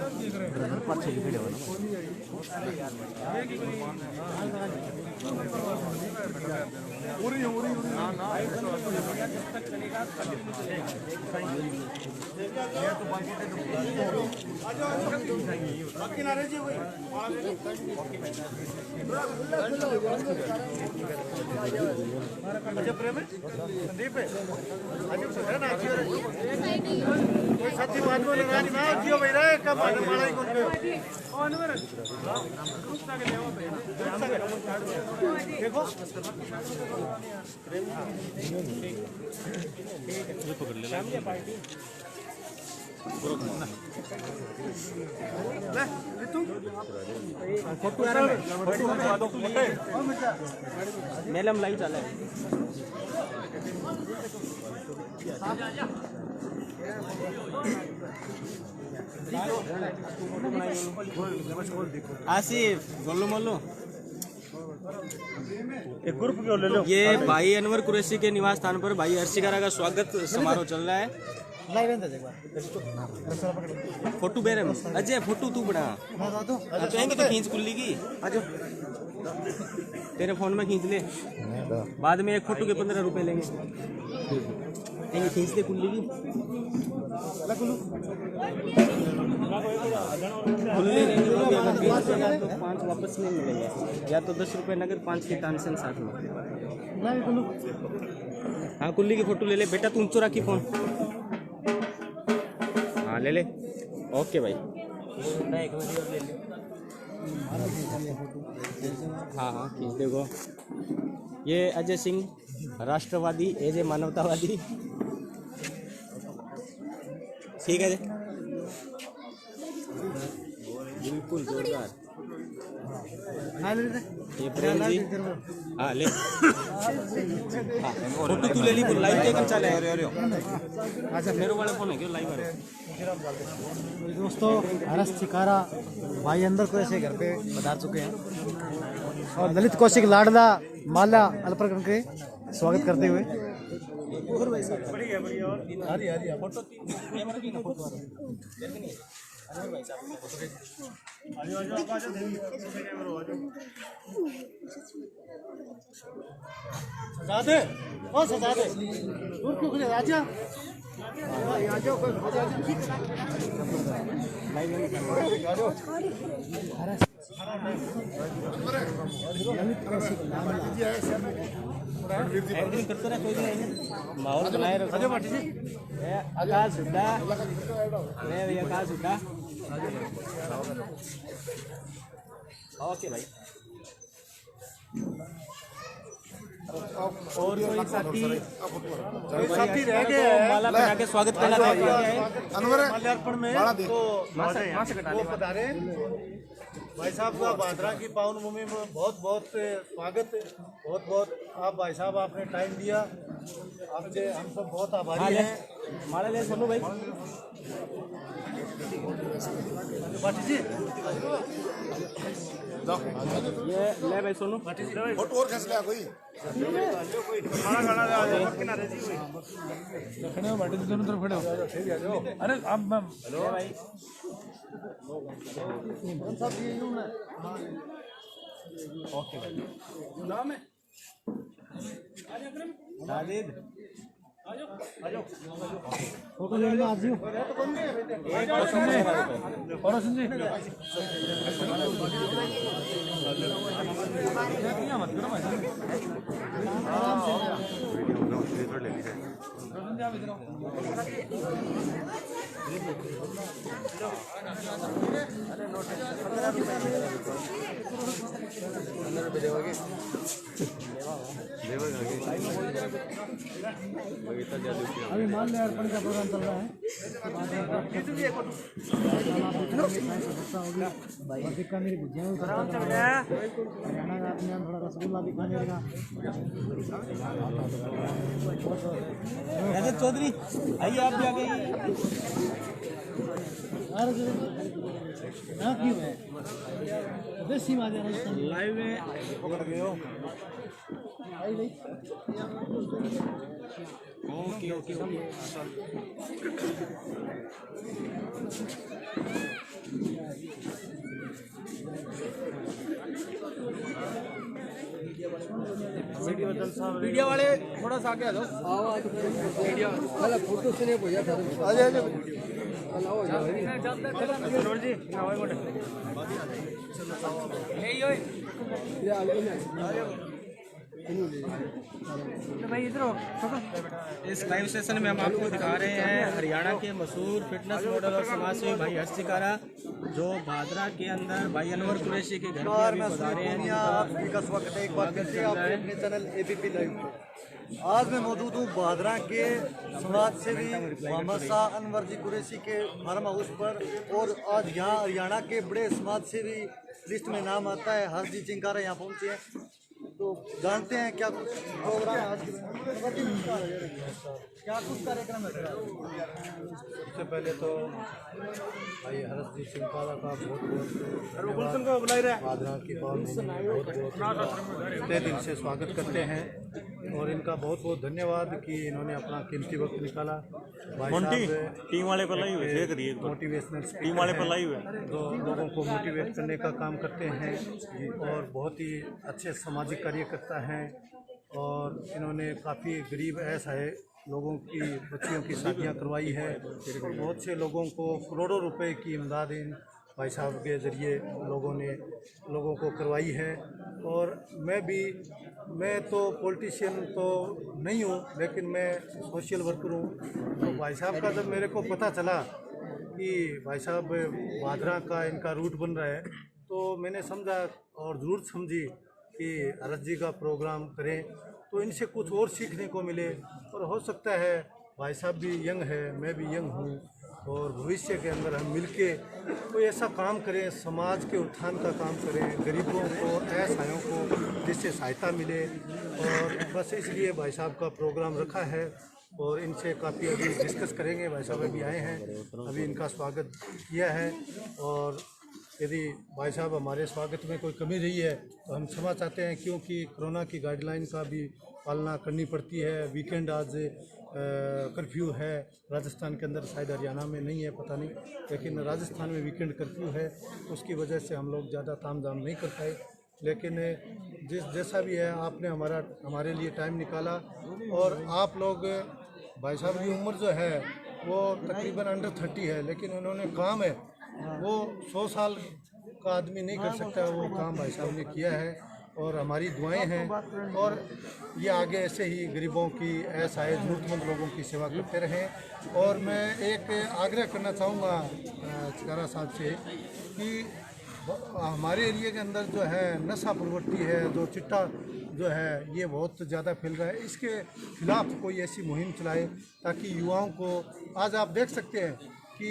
संदीप साथी जियो भाई रहा कब देखो पकड़ ले मेलम लाइव चाले आसिफ गोलू मोलू एक ग्रुप क्यों ले लो। ये भाई अनवर कुरैशी के निवास स्थान पर भाई हर्षिकारा का स्वागत समारोह चल रहा है। फोटो बेरे अजय फोटो तू बना तो खींच कुल्ली की तेरे फोन में खींच ले बाद में एक फोटो के 15 रुपए लेंगे खींच ले कुल्ली की खुले नहीं मिलेंगे अगर 20 रुपये तो 5 वापस नहीं मिलेंगे या तो 10 रुपये नगद 5 की ट्रांजेक्शन साथ में। हाँ कुल्ली की फोटो ले ले बेटा तुम चुरा की फोन हाँ ले ले ओके भाई हाँ हाँ खींच देखो ये अजय सिंह राष्ट्रवादी एजे मानवतावादी ठीक है बिल्कुल जोरदार ये प्रेम जी हाँ ले फोटो तू ले ली लाइव टेकन चले अच्छा मेरे वाले फोन है क्यों लाइव आ रहे दोस्तों हर्ष चिकारा भाई अंदर को ऐसे घर पे पधार चुके हैं और ललित कौशिक लाडला माला अलप्रकरण के स्वागत करते हुए सजा दे दूर क्यों खड़े राजा करते रहे कोई माहौल बनाए रखो आकाश हुड्डा भैया आकाश हुड्डा ओके भाई और कोई साथी रह गए माला पहना के स्वागत करना चाहिए माल्यार्पण में तो वो पधारे भाई साहब का भादरा की पावन भूमि में बहुत बहुत स्वागत बहुत बहुत आप भाई साहब आपने टाइम दिया आपसे हम सब बहुत आभारी हैं। माला ले सोनू भाई जी ये ले भाई सोनू फोटो और खींच लिया कोई अरे आप हेलो भाई ओके भाई नाम है दालिद फोटो लेने आज जी और सुन जी मत करो आराम से अभी मान ले अर्पण का प्रोग्राम चल रहा है मेरी भुजिया हरियाणा का अपने थोड़ा रसगुल्ला भी खाने का चौधरी आइए आप भी आ गए क्यों है देसी माजे लाइव में पकड़ गए हो ओके ओके मीडिया वाले थोड़ा सा आगे आ जाओ। मीडिया फोटो से नहीं भैया इस लाइव सेशन में हम आपको दिखा रहे हैं हरियाणा के मशहूर फिटनेस मॉडल और समाजसेवी भाई हर्ष चिकारा, जो भादरा के अंदर भाई अनवर कुरैशी के घर पे अभी पधारे हैं। चैनल एबीपी लाइव पे आज मैं मौजूद हूँ भादरा के समाज सेवी मोहम्मद शाह अनवर जी कुरैशी के फार्म हाउस पर, और आज यहाँ हरियाणा के बड़े समाज सेवी लिस्ट में नाम आता है हर्ष जी चिंकारा यहाँ पहुँचे हैं। तो जानते हैं क्या कुछ प्रोग्राम है आज क्या कुछ कार्यक्रम है। सबसे पहले तो भाई हर्ष जी चिंकारा का बहुत भादरा की बहुत दिल से स्वागत करते हैं, और इनका बहुत बहुत धन्यवाद कि इन्होंने अपना कीमती वक्त निकाला। टीम वाले पर लाइव है, मोटिवेशनल टीम वाले पर लाइव है, जो लोगों को मोटिवेट करने का काम करते हैं और बहुत ही अच्छे सामाजिक कार्यकर्ता हैं। और इन्होंने काफ़ी गरीब ऐसा है लोगों की बच्चियों की शादियां करवाई है, और बहुत से लोगों को करोड़ों रुपए की इमदाद इन भाई साहब के ज़रिए लोगों को करवाई है। और मैं तो पॉलिटिशियन तो नहीं हूँ, लेकिन मैं सोशल वर्कर हूँ। तो भाई साहब का जब मेरे को पता चला कि भाई साहब भादरा का इनका रूट बन रहा है, तो मैंने समझा और ज़रूर समझी कि हर्ष जी का प्रोग्राम करें तो इनसे कुछ और सीखने को मिले। और हो सकता है भाई साहब भी यंग है, मैं भी यंग हूँ, और भविष्य के अंदर हम मिलके कोई ऐसा काम करें, समाज के उत्थान का काम करें, गरीबों को असहायों को जिससे सहायता मिले। और बस इसलिए भाई साहब का प्रोग्राम रखा है, और इनसे काफ़ी अभी डिस्कस करेंगे। भाई साहब अभी आए हैं, अभी इनका स्वागत किया है, और यदि भाई साहब हमारे स्वागत में कोई कमी रही है तो हम क्षमा चाहते हैं, क्योंकि कोरोना की गाइडलाइन का भी पालना करनी पड़ती है। वीकेंड आज कर्फ्यू है राजस्थान के अंदर, शायद हरियाणा में नहीं है पता नहीं, लेकिन राजस्थान में वीकेंड कर्फ्यू है, उसकी वजह से हम लोग ज़्यादा तामझाम नहीं कर पाए। लेकिन जैसा भी है आपने हमारे लिए टाइम निकाला। और आप लोग भाई साहब की उम्र जो है वो तकरीबन अंडर 30 है, लेकिन उन्होंने काम है वो 100 साल का आदमी नहीं कर सकता, वो काम भाई साहब ने किया है, और हमारी दुआएं हैं। और ये आगे ऐसे ही गरीबों की असहाय ज़रूरतमंद लोगों की सेवा करते रहें। और मैं एक आग्रह करना चाहूँगा चिकारा साहब से कि हमारे एरिया के अंदर जो है नशा प्रवृत्ति है, जो चिट्टा जो है ये बहुत ज़्यादा फैल रहा है, इसके खिलाफ कोई ऐसी मुहिम चलाए ताकि युवाओं को, आज आप देख सकते हैं कि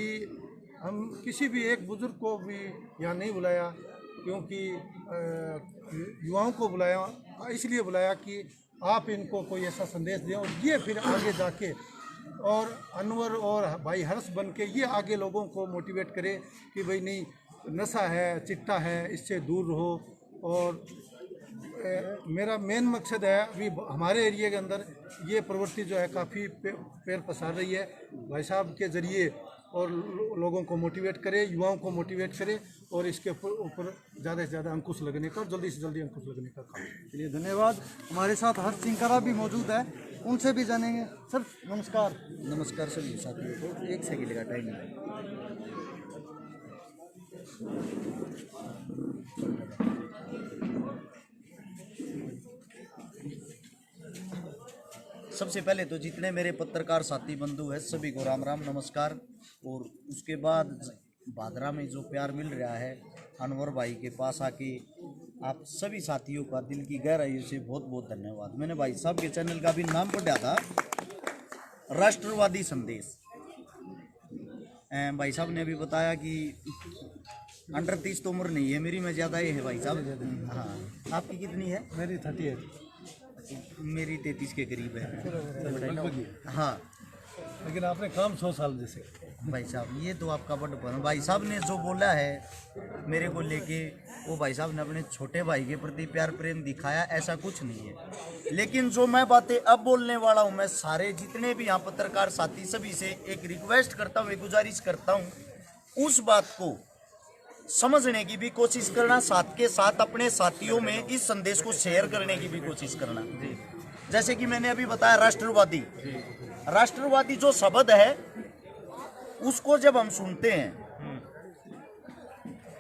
हम किसी भी एक बुज़ुर्ग को भी यहाँ नहीं बुलाया, क्योंकि युवाओं को बुलाया इसलिए बुलाया कि आप इनको कोई ऐसा संदेश दें, और ये फिर आगे जाके और अनवर और भाई हर्ष बन के ये आगे लोगों को मोटिवेट करे कि भाई नहीं, नशा है, चिट्टा है, इससे दूर रहो। और मेरा मेन मकसद है, अभी हमारे एरिया के अंदर ये प्रवृत्ति जो है काफ़ी पैर पसार रही है, भाई साहब के ज़रिए, और लोगों को मोटिवेट करे, युवाओं को मोटिवेट करे, और इसके ऊपर ज़्यादा से ज़्यादा अंकुश लगने का, जल्दी से जल्दी अंकुश लगने का काम। चलिए धन्यवाद। हमारे साथ हर्ष चिंकारा भी मौजूद है, उनसे भी जानेंगे। सर नमस्कार। नमस्कार सभी साथियों को, 1 सेकंड का टाइम है। सबसे पहले तो जितने मेरे पत्रकार साथी बंधु हैं सभी को राम राम नमस्कार। और उसके बाद भादरा में जो प्यार मिल रहा है अनवर भाई के पास आके, आप सभी साथियों का दिल की गहराइयों से बहुत बहुत धन्यवाद। मैंने भाई साहब के चैनल का भी नाम पढ़ा था, राष्ट्रवादी संदेश। भाई साहब ने अभी बताया कि अंडर 30 तो उम्र नहीं है मेरी, मैं ज़्यादा ही है भाई साहब। हाँ, आपकी कितनी है? मेरी 30 है। मेरी 33 के करीब है। हाँ, लेकिन आपने काम 100 साल जैसे। भाई साहब ये तो आपका बड़ा भाई साहब ने जो बोला है मेरे को लेके, वो भाई साहब ने अपने छोटे भाई के प्रति प्यार प्रेम दिखाया, ऐसा कुछ नहीं है। लेकिन जो मैं बातें अब बोलने वाला हूँ, मैं सारे जितने भी यहाँ पत्रकार साथी सभी से एक रिक्वेस्ट करता हूँ, एक गुजारिश करता हूँ, उस बात को समझने की भी कोशिश करना, साथ के साथ अपने साथियों में इस संदेश को शेयर करने की भी कोशिश करना। जैसे कि मैंने अभी बताया, राष्ट्रवादी, राष्ट्रवादी जो शब्द है उसको जब हम सुनते हैं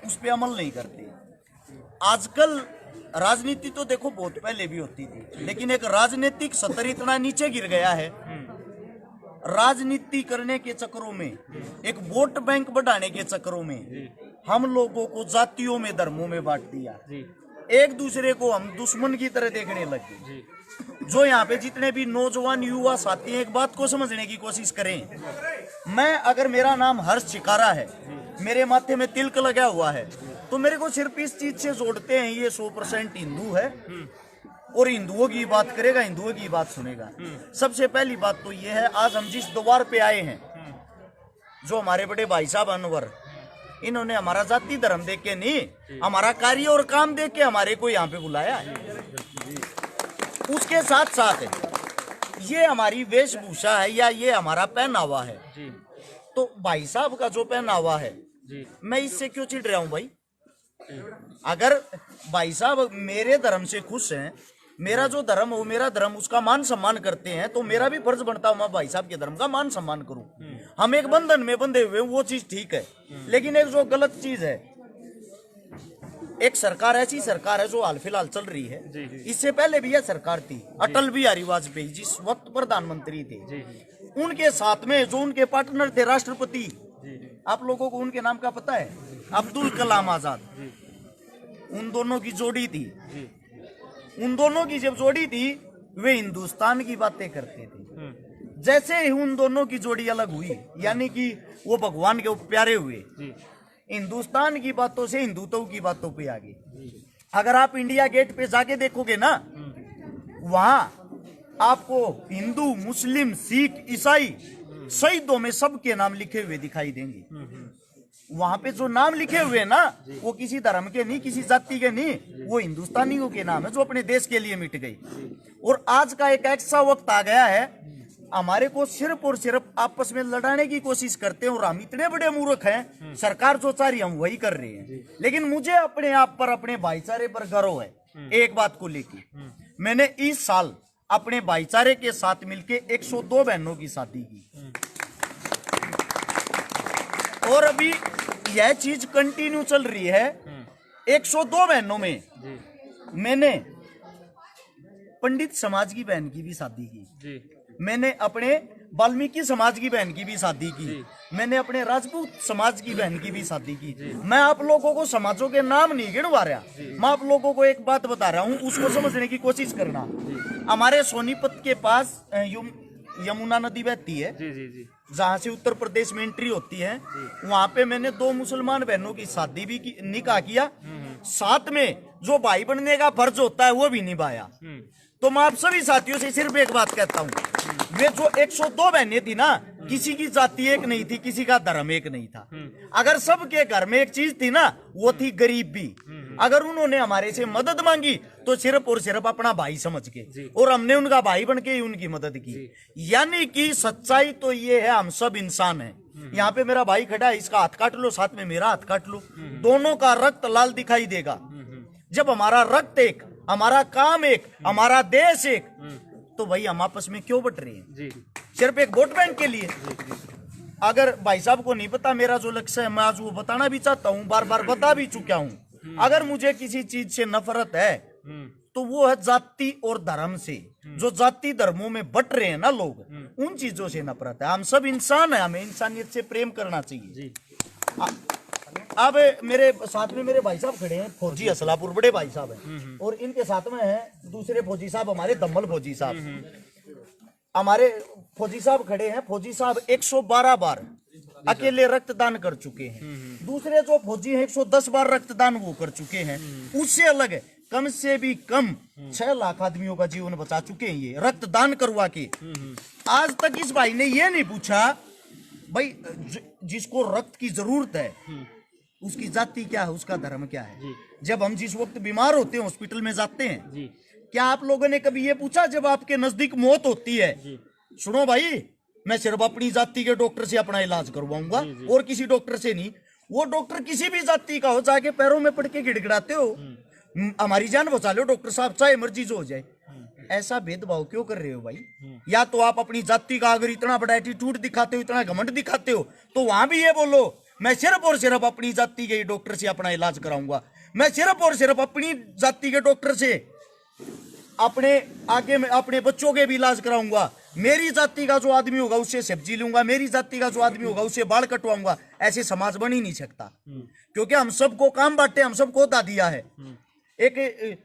उस पे अमल नहीं करते। आजकल राजनीति तो देखो बहुत पहले भी होती थी, लेकिन एक राजनीतिक स्तर इतना नीचे गिर गया है, राजनीति करने के चक्करों में, एक वोट बैंक बढ़ाने के चक्करों में हम लोगों को जातियों में, धर्मों में बांट दिया। एक दूसरे को हम दुश्मन की तरह देखने लगे। जो यहाँ पे जितने भी नौजवान युवा साथी हैं, एक बात को समझने की कोशिश करें। मैं अगर मेरा नाम हर्ष चिकारा है, मेरे माथे में तिलक लगा हुआ है, तो मेरे को सिर्फ इस चीज से जोड़ते हैं, ये 100% हिंदू है और हिंदुओं की बात करेगा, हिंदुओं की बात सुनेगा। सबसे पहली बात तो ये है, आज हम जिस द्वार पे आए हैं, जो हमारे बड़े भाई साहब अनवर, इन्होंने हमारा जाति धर्म देख के नहीं, हमारा कार्य और काम देख के हमारे को यहाँ पे बुलाया है। उसके साथ साथ ये हमारी वेशभूषा है या ये हमारा पहनावा है। तो भाई साहब का जो पहनावा है, मैं इससे क्यों चिढ़ रहा हूँ भाई? अगर भाई साहब मेरे धर्म से खुश हैं, मेरा जो धर्म हो, मेरा धर्म उसका मान सम्मान करते हैं, तो मेरा भी फर्ज बनता है मैं भाई साहब के धर्म का मान सम्मान करूं। हम एक बंधन में बंधे हुए, वो चीज ठीक है। लेकिन एक जो गलत चीज है, एक सरकार, ऐसी सरकार है जो हाल फिलहाल चल रही है, इससे पहले भी यह सरकार थी, अटल बिहारी वाजपेयी जिस वक्त प्रधानमंत्री थे, उनके साथ में जो उनके पार्टनर थे राष्ट्रपति, आप लोगों को उनके नाम का पता है? अब्दुल कलाम आजाद। उन दोनों की जोड़ी थी। उन दोनों की जब जोड़ी थी, वे हिंदुस्तान की बातें करते थे। जैसे ही उन दोनों की जोड़ी अलग हुई, यानी कि वो भगवान के प्यारे हुए, हिंदुस्तान की बातों से हिंदुत्व की बातों पे आ गए। अगर आप इंडिया गेट पे जाके देखोगे ना, वहां आपको हिंदू, मुस्लिम, सिख, ईसाई शहीदों में सबके नाम लिखे हुए दिखाई देंगे। वहां पे जो नाम लिखे हुए हैं ना, वो किसी धर्म के नहीं, किसी जाति के नहीं, वो हिंदुस्तानियों के नाम है जो अपने देश के लिए मिट गई। और आज का एक ऐसा वक्त आ गया है, हमारे को सिर्फ और सिर्फ आपस में लड़ाने की कोशिश करते हैं, और हम इतने बड़े मूर्ख हैं, सरकार जो चाह रही है हम वही कर रहे हैं। लेकिन मुझे अपने आप पर, अपने भाईचारे पर गर्व है। एक बात को लेकर, मैंने इस साल अपने भाईचारे के साथ मिलके 102 बहनों की शादी की, और अभी यह चीज कंटिन्यू चल रही है। 102 बहनों में मैंने पंडित समाज की बहन की भी शादी की, मैंने अपने वाल्मीकि समाज की बहन की भी शादी की, मैंने अपने राजपूत समाज की बहन की भी शादी की। मैं आप लोगों को समाजों के नाम नहीं गिनवा रहा, मैं आप लोगों को एक बात बता रहा हूं, उसको समझने की कोशिश करना। हमारे सोनीपत के पास यमुना नदी बहती है, जहाँ से उत्तर प्रदेश में एंट्री होती है। वहां पे मैंने 2 मुसलमान बहनों की शादी भी की, निकाह किया, साथ में जो भाई बनने का फर्ज होता है वो भी निभाया। तो मैं आप सभी साथियों से सिर्फ एक बात कहता हूँ, वे जो 102 बहनें थी ना, किसी की जाति एक नहीं थी, किसी का धर्म एक नहीं था। अगर सबके घर में एक चीज थी ना, वो थी गरीबी। अगर उन्होंने हमारे से मदद मांगी तो सिर्फ और सिर्फ अपना भाई समझ के, और हमने उनका भाई बन के ही उनकी मदद की। यानी कि सच्चाई तो ये है, हम सब इंसान हैं। यहाँ पे मेरा भाई खड़ा है, इसका हाथ काट लो, साथ में मेरा हाथ काट लो, दोनों का रक्त लाल दिखाई देगा। जब हमारा रक्त एक, हमारा काम एक, हमारा देश एक, तो भाई हम आपस में क्यों बट रहे हैं? सिर्फ एक वोट बैंक के लिए। अगर भाई साहब को नहीं पता मेरा जो लक्ष्य है, मैं आज वो बताना भी चाहता हूँ, बार बार बता भी चुका हूँ। अगर मुझे किसी चीज से नफरत है तो वो है जाति और धर्म से। जो जाति धर्मों में बट रहे हैं ना लोग, उन चीजों से नफरत है। हम सब इंसान है, हमें इंसानियत से प्रेम करना चाहिए। अब मेरे साथ में मेरे भाई साहब खड़े हैं, फौजी असलापुर, बड़े भाई साहब हैं, और इनके साथ में हैं दूसरे फौजी साहब, हमारे दम्मल फौजी साहब। हमारे फौजी साहब खड़े हैं, फौजी साहब 112 बार अकेले रक्तदान कर चुके हैं। दूसरे जो फौजी हैं 110 बार रक्तदान वो कर चुके हैं। उससे अलग है, कम से भी कम 6 लाख आदमियों का जीवन बचा चुके हैं ये रक्तदान करवा के। आज तक इस भाई ने ये नहीं पूछा भाई जिसको रक्त की जरूरत है उसकी जाति क्या है, उसका धर्म क्या है। जब हम जिस वक्त बीमार होते हैं, हॉस्पिटल में जाते हैं, क्या आप लोगों ने कभी ये पूछा जब आपके नजदीक मौत होती है, सुनो भाई मैं सिर्फ अपनी जाति के डॉक्टर से अपना इलाज करवाऊंगा और किसी डॉक्टर से नहीं। वो डॉक्टर किसी भी जाति का हो, जाके पैरों में पड़ के गिड़गिड़ाते हो, हमारी जान बचा लो डॉक्टर साहब, चाहे मर्जी जो हो जाए। ऐसा भेदभाव क्यों कर रहे हो भाई? या तो आप अपनी जाति का अगर इतना बड़ा एटीट्यूड दिखाते हो, इतना घमंड दिखाते हो, तो वहां भी ये बोलो मैं सिर्फ और सिर्फ अपनी जाति के डॉक्टर से अपना इलाज कराऊंगा, मैं सिर्फ और सिर्फ अपनी जाति के डॉक्टर से अपने आगे में अपने बच्चों के भी इलाज कराऊंगा, मेरी जाति का जो आदमी होगा उससे सब्जी लूंगा, मेरी जाति का जो आदमी होगा उससे बाल कटवाऊंगा। ऐसे समाज बन ही नहीं सकता, क्योंकि हम सबको काम बांटे, हम सबको दा दिया है। एक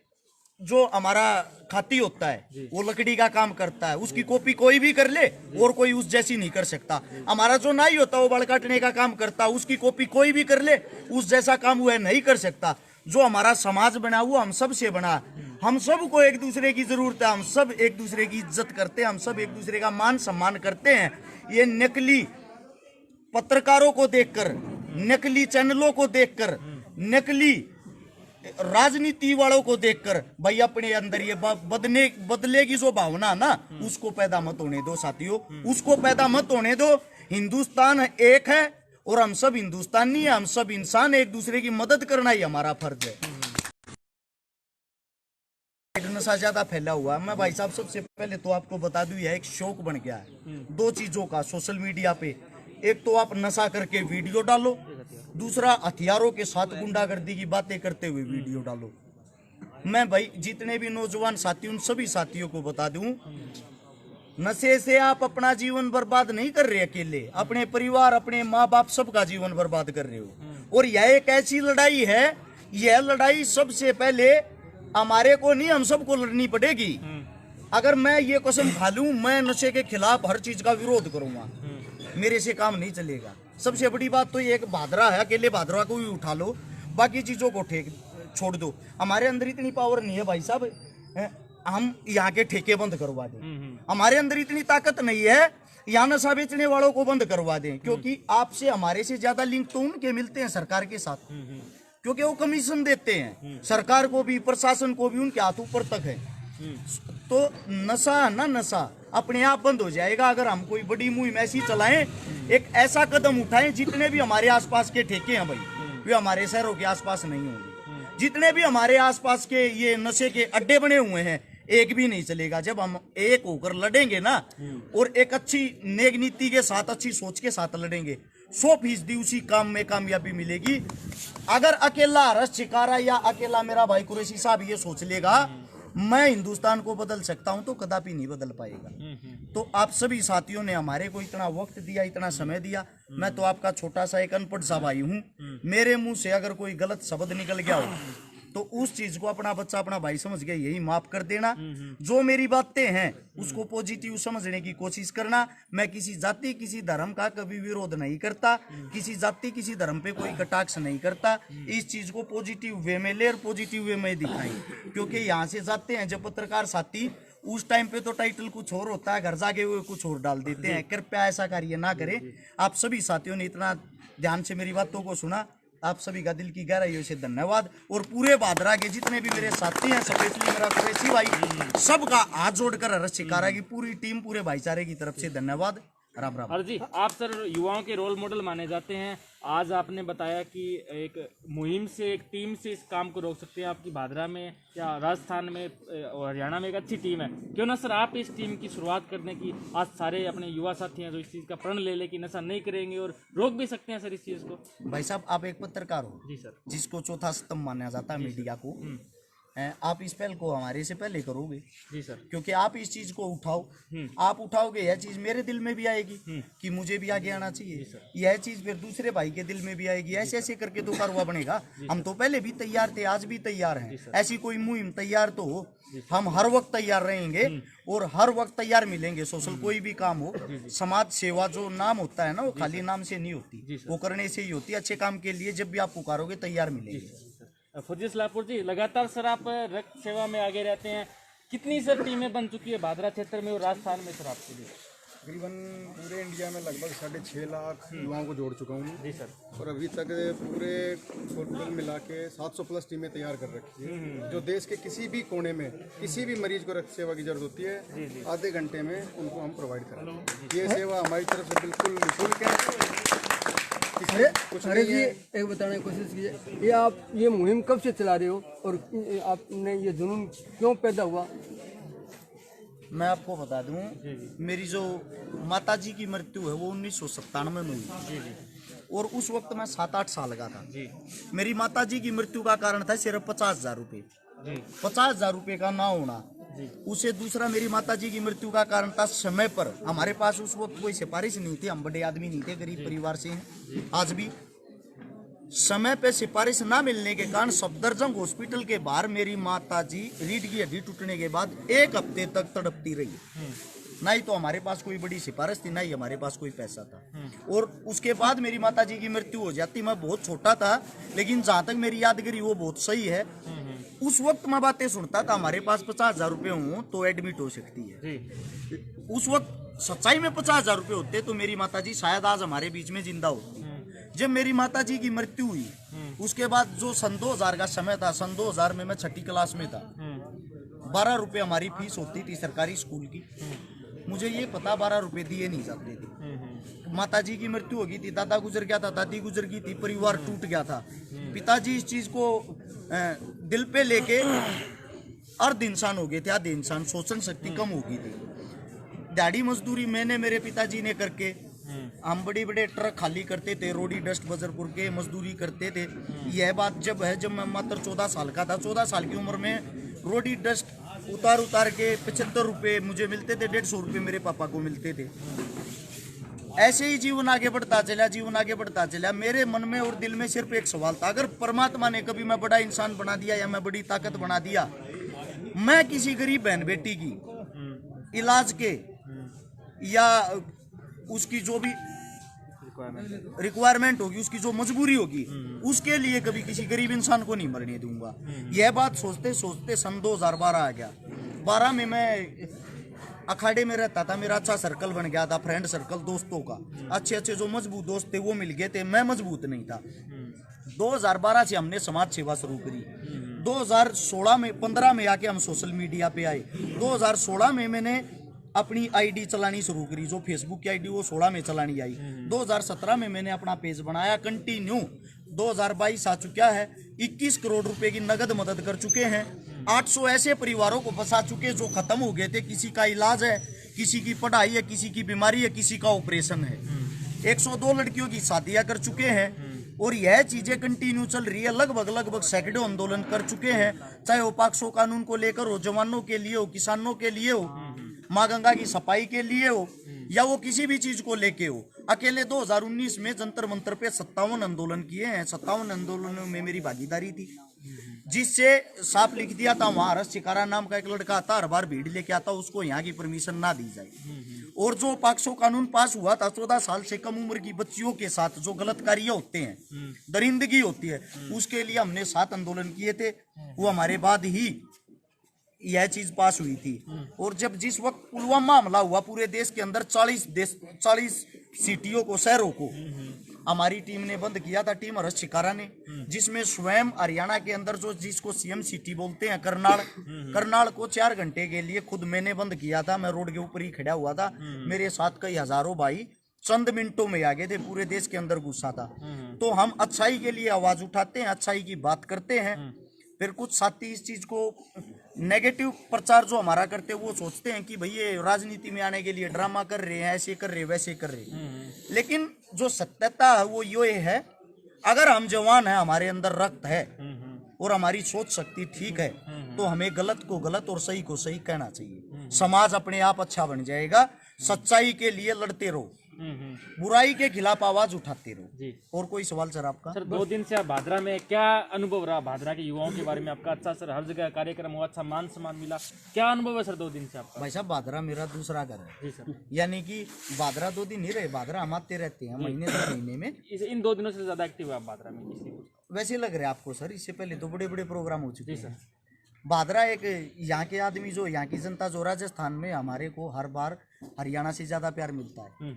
जो हमारा खाती होता है वो लकड़ी का काम करता है, उसकी कॉपी कोई भी कर ले और कोई उस जैसी नहीं कर सकता। हमारा जो नाई होता है वो बाल काटने का काम करता है, उसकी कॉपी कोई भी कर ले उस जैसा काम वो नहीं कर सकता। जो हमारा समाज बना हुआ हम सब से बना, हम सबको एक दूसरे की जरूरत है, हम सब एक दूसरे की इज्जत करते हैं, हम सब एक दूसरे का मान सम्मान करते हैं। ये नकली पत्रकारों को देखकर, नकली चैनलों को देखकर, नकली राजनीति वालों को देखकर भाई अपने अंदर ये बदले की जो भावना ना उसको पैदा मत होने दो साथियों, उसको पैदा मत होने दो। हिंदुस्तान एक है और हम सब हिंदुस्तानी है, हम सब इंसान, एक दूसरे की मदद करना ही हमारा फर्ज है। एक नशा ज्यादा फैला हुआ है। मैं भाई साहब सबसे पहले तो आपको बता दूं यह एक शौक बन गया है दो चीजों का सोशल मीडिया पे। एक तो आप नशा करके वीडियो डालो, दूसरा हथियारों के साथ गुंडागर्दी की बातें करते हुए वीडियो डालो। मैं भाई जितने भी नौजवान साथी उन सभी साथियों को बता दूं, नशे से आप अपना जीवन बर्बाद नहीं कर रहे अकेले, अपने परिवार, अपने माँ बाप सबका जीवन बर्बाद कर रहे हो। और यह एक ऐसी लड़ाई है, यह लड़ाई सबसे पहले हमारे को नहीं, हम सबको लड़नी पड़ेगी। अगर मैं ये कसम खा लूं मैं नशे के खिलाफ हर चीज का विरोध करूंगा, मेरे से काम नहीं चलेगा। सबसे बड़ी बात तो ये एक भादरा है, अकेले भादरा को भी उठा लो, बाकी चीजों को छोड़ दो। हमारे अंदर इतनी पावर नहीं है भाई साहब हम यहाँ के ठेके बंद करवा दें, हमारे अंदर इतनी ताकत नहीं है यहाँ नशा बेचने वालों को बंद करवा दें। क्योंकि आपसे हमारे से ज्यादा लिंक तो उनके मिलते हैं सरकार के साथ, क्योंकि वो कमीशन देते हैं सरकार को भी, प्रशासन को भी, उनके हाथ ऊपर तक है। तो नशा ना नशा अपने आप बंद हो जाएगा अगर हम कोई बड़ी मुहिम ऐसी चलाएं, एक ऐसा कदम उठाएं। जितने भी हमारे आसपास के ठेके हैं भाई वे हमारे शहरों के आसपास नहीं होंगे, जितने भी हमारे आसपास के ये नशे के अड्डे बने हुए हैं एक भी नहीं चलेगा। जब हम एक होकर लड़ेंगे ना और एक अच्छी नेक नीति के साथ, अच्छी सोच के साथ लड़ेंगे, 100% उसी काम में कामयाबी मिलेगी। अगर अकेला हर्ष चिकारा या अकेला मेरा भाई कुरैशी साहब ये सोच लेगा मैं हिंदुस्तान को बदल सकता हूं, तो कदापि नहीं बदल पाएगा। तो आप सभी साथियों ने हमारे को इतना वक्त दिया, इतना समय दिया। मैं तो आपका छोटा सा एक अनपढ़ सा भाई हूं, मेरे मुंह से अगर कोई गलत शब्द निकल गया हो तो उस चीज को अपना बच्चा अपना भाई समझ के यही माफ कर देना। जो मेरी बातें हैं उसको पॉजिटिव समझने की कोशिश करना। मैं किसी जाति किसी धर्म का कभी विरोध नहीं करता, किसी जाति किसी धर्म पे कोई कटाक्ष नहीं करता। इस चीज को पॉजिटिव वे में ले और पॉजिटिव वे में दिखाएं, क्योंकि यहाँ से जाते हैं जब पत्रकार साथी उस टाइम पे तो टाइटल कुछ और होता है, घर जाके वो कुछ और डाल देते हैं। कृपया ऐसा कार्य ना करें। आप सभी साथियों ने इतना ध्यान से मेरी बातों को सुना, आप सभी का दिल की गहराइयों से धन्यवाद। और पूरे भादरा के जितने भी मेरे साथी हैं, स्पेशली मेरा कुरैशी भाई, सबका हाथ जोड़कर हर्ष चिकारा की पूरी टीम, पूरे भाईचारे की तरफ से धन्यवाद। राम राम। और जी आप सर युवाओं के रोल मॉडल माने जाते हैं। आज आपने बताया कि एक मुहिम से, एक टीम से इस काम को रोक सकते हैं। आपकी भादरा में या राजस्थान में और हरियाणा में एक अच्छी टीम है, क्यों ना सर आप इस टीम की शुरुआत करने की, आज सारे अपने युवा साथी हैं जो इस चीज़ का प्रण ले कि नशा नहीं करेंगे और रोक भी सकते हैं सर इस चीज़ को। भाई साहब आप एक पत्रकार हो जी सर, जिसको चौथा स्तंभ माना जाता है मीडिया को, आप इस पहल को हमारे से पहले करोगे। जी सर, क्योंकि आप इस चीज को उठाओ, आप उठाओगे यह चीज मेरे दिल में भी आएगी कि मुझे भी आगे आना चाहिए, यह चीज फिर दूसरे भाई के दिल में भी आएगी। ऐसे ऐसे करके तो कारवा बनेगा। हम तो पहले भी तैयार थे, आज भी तैयार हैं। ऐसी कोई मुहिम तैयार तो हो, हम हर वक्त तैयार रहेंगे और हर वक्त तैयार मिलेंगे। सोशल कोई भी काम हो, समाज सेवा जो नाम होता है ना, वो खाली नाम से नहीं होती, वो करने से ही होती है। अच्छे काम के लिए जब भी आप पुकारोगे तैयार मिलेंगे। फुर्जी सलाहपुर जी, लगातार सर आप रक्त सेवा में आगे रहते हैं। कितनी सर टीमें बन चुकी है भादरा क्षेत्र में और राजस्थान में सर आपके लिए? तकरीबन पूरे इंडिया में लगभग 6.5 लाख युवाओं को जोड़ चुका हूँ जी सर। और अभी तक पूरे टोटल मिला के 700 प्लस टीमें तैयार कर रखी है, जो देश के किसी भी कोने में किसी भी मरीज को रक्त सेवा की जरूरत होती है, आधे घंटे में उनको हम प्रोवाइड करें। ये सेवा हमारी तरफ से बिल्कुल निःशुल्क है। अरे जी एक बताने की कोशिश कीजिए, ये आप ये मुहिम कब से चला रहे हो और आपने ये जुनून क्यों पैदा हुआ? मैं आपको बता दूं, मेरी जो माताजी की मृत्यु है वो 1997 में हुई और उस वक्त मैं 7-8 साल का था। मेरी माताजी की मृत्यु का कारण था सिर्फ 50,000 रुपये, 50,000 रुपये का ना होना। उसे दूसरा मेरी माताजी की मृत्यु का कारण था समय पर हमारे पास उस वक्त कोई सिफारिश नहीं थी, हम बड़े आदमी नहीं थे, गरीब परिवार से हैं आज भी। समय पे सिफारिश ना मिलने के कारण सफदरजंग हॉस्पिटल के बाहर मेरी माताजी रीढ़ की हड्डी टूटने के बाद 1 हफ्ते तक तड़पती रही। ना ही तो हमारे पास कोई बड़ी सिफारिश थी, ना ही हमारे पास कोई पैसा था। और उसके बाद मेरी माताजी की मृत्यु हो जाती। मैं बहुत छोटा था, लेकिन जहाँ तक मेरी यादगिरी वो बहुत सही है। उस वक्त मैं बातें सुनता था, हमारे पास 50,000 रुपये हों तो एडमिट हो सकती है। उस वक्त सच्चाई में 50,000 रुपये होते तो मेरी माताजी शायद आज हमारे बीच में जिंदा होती। जब मेरी माताजी की मृत्यु हुई उसके बाद जो सन 2000 का समय था, सन 2000 में मैं 6ठी क्लास में था। 12 रुपये हमारी फीस होती थी सरकारी स्कूल की। मुझे ये पता 12 रुपये दिए नहीं जाते थे। माताजी की मृत्यु हो गई थी, दादा गुजर गया था, दादी गुजर गई थी, परिवार टूट गया था। पिताजी इस चीज को दिल पे लेके अर्ध इंसान हो गए थे, आधे इंसान, सोचन शक्ति कम हो गई थी। दिहाड़ी मजदूरी मैंने मेरे पिताजी ने करके, हम बड़े बड़े ट्रक खाली करते थे, रोडी डस्ट बजरपुर के मजदूरी करते थे। यह बात जब है जब मैं मात्र 14 साल का था। 14 साल की उम्र में रोडी डस्ट उतार के 75 रुपये मुझे मिलते थे, 150 रुपये मेरे पापा को मिलते थे। ऐसे ही जीवन आगे बढ़ता चला, जीवन आगे बढ़ता चला। मेरे मन में और दिल में सिर्फ एक सवाल था, अगर परमात्मा ने कभी मैं बड़ा इंसान बना दिया या मैं बड़ी ताकत बना दिया, मैं किसी गरीब बहन बेटी की इलाज के या उसकी जो भी रिक्वायरमेंट होगी, उसकी जो मजबूरी होगी, उसके लिए कभी किसी गरीब इंसान को नहीं मरने दूंगा। यह बात सोचते सोचते सन 2012 आ गया। 12 में मैं अखाड़े में रहता था, मेरा अच्छा सर्कल बन गया था, फ्रेंड सर्कल दोस्तों का। अच्छे अच्छे जो मजबूत दोस्त थे वो मिल गए थे, मैं मजबूत नहीं था। 2012 से हमने समाज सेवा शुरू करी। 2016 में 15 में आके हम सोशल मीडिया पे आए। 2016 में मैंने अपनी आईडी चलानी शुरू करी, जो फेसबुक की आईडी वो 16 में चलानी आई। 2017 में मैंने अपना पेज बनाया, कंटिन्यू 2022 आ चुका है। 21 करोड़ रुपए की नगद मदद कर चुके हैं। 800 ऐसे परिवारों को बचा चुके जो खत्म हो गए थे। किसी का इलाज है, किसी की पढ़ाई है, किसी की बीमारी है, किसी का ऑपरेशन है। 102 लड़कियों की शादियां कर चुके हैं और यह चीजें कंटिन्यू चल रही है। लगभग सैकड़ों आंदोलन कर चुके हैं, चाहे वो पाक्सो कानून को लेकर हो, जवानों के लिए हो, किसानों के लिए हो, माँ गंगा की सफाई के लिए हो, या वो किसी भी चीज को लेके हो। अकेले 2019 में जंतर मंतर पे 57 आंदोलन किए हैं। 57 आंदोलनों में मेरी भागीदारी थी, जिससे साफ लिख दिया था वहां हरस चिकारा नाम का एक लड़का आता, हर बार भीड़ लेके आता, उसको यहाँ की परमिशन ना दी जाए। और जो पाक्सो कानून पास हुआ था, 14 साल से कम उम्र की बच्चियों के साथ जो गलत कार्य होते हैं, दरिंदगी होती है, उसके लिए हमने 7 आंदोलन किए थे। वो हमारे बाद ही यह चीज पास हुई थी। और जब जिस वक्त पुलवामा हमला हुआ, पूरे देश के अंदर 40 सिटियों को, शहरों को हमारी टीम ने बंद किया था, टीम हरस शिकारा ने, जिसमें स्वयं हरियाणा के अंदर जो जिसको सीएम सिटी बोलते हैं, करनाल को 4 घंटे के लिए खुद मैंने बंद किया था। मैं रोड के ऊपर ही खड़ा हुआ था, मेरे साथ कई हजारों भाई चंद मिनटों में आ गए थे, पूरे देश के अंदर गुस्सा था। तो हम अच्छाई के लिए आवाज उठाते हैं, अच्छाई की बात करते हैं। फिर कुछ साथी इस चीज को नेगेटिव प्रचार जो हमारा करते हैं, वो सोचते हैं कि भाई ये राजनीति में आने के लिए ड्रामा कर रहे हैं, ऐसे कर रहे, वैसे कर रहे। लेकिन जो सत्यता है वो ये है, अगर हम जवान हैं, हमारे अंदर रक्त है और हमारी सोच शक्ति ठीक है, तो हमें गलत को गलत और सही को सही कहना चाहिए। समाज अपने आप अच्छा बन जाएगा। सच्चाई के लिए लड़ते रहो, बुराई के खिलाफ आवाज उठाते रहो। और कोई सवाल सर आपका? सर 2 दिन से आप भादरा में, क्या अनुभव रहा भादरा के युवाओं के बारे में आपका? अच्छा सर, हर जगह कार्यक्रम हुआ, अच्छा मान सम्मान मिला, क्या अनुभव है सर 2 दिन से आपका? भाई साहब, भादरा मेरा दूसरा घर है। जी सर। यानी कि भादरा 2 दिन नहीं रहे, भादरा हम आते रहते हैं महीने 2 महीने में। इन 2 दिनों से ज्यादा एक्टिव है आप भादरा में, इसलिए वैसे लग रहा है आपको सर? इससे पहले तो बड़े बड़े प्रोग्राम हो चुके जी हैं। भादरा एक यहाँ के आदमी, जो यहाँ की जनता, जो राजस्थान में हमारे को हर बार हरियाणा से ज्यादा प्यार मिलता है।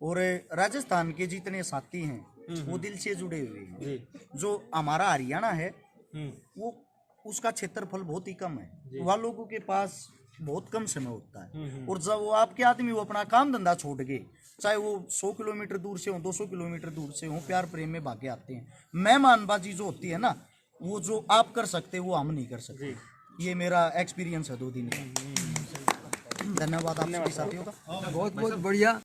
और राजस्थान के जितने साथी हैं वो दिल से जुड़े हुए हैं। जो हमारा हरियाणा है वो, उसका क्षेत्रफल बहुत ही कम है। वहाँ लोगों के पास बहुत कम समय होता है। और जब वो आपके आदमी वो अपना काम धंधा छोड़ के, चाहे वो 100 किलोमीटर दूर से हो, 200 किलोमीटर दूर से हो, प्यार प्रेम में भागे आते हैं। मेहमानबाजी जो होती है ना, वो जो आप कर सकते वो हम नहीं कर सकते। ये मेरा एक्सपीरियंस है 2 दिन का। धन्यवाद आप सभी साथियों का। बहुत बहुत बढ़िया।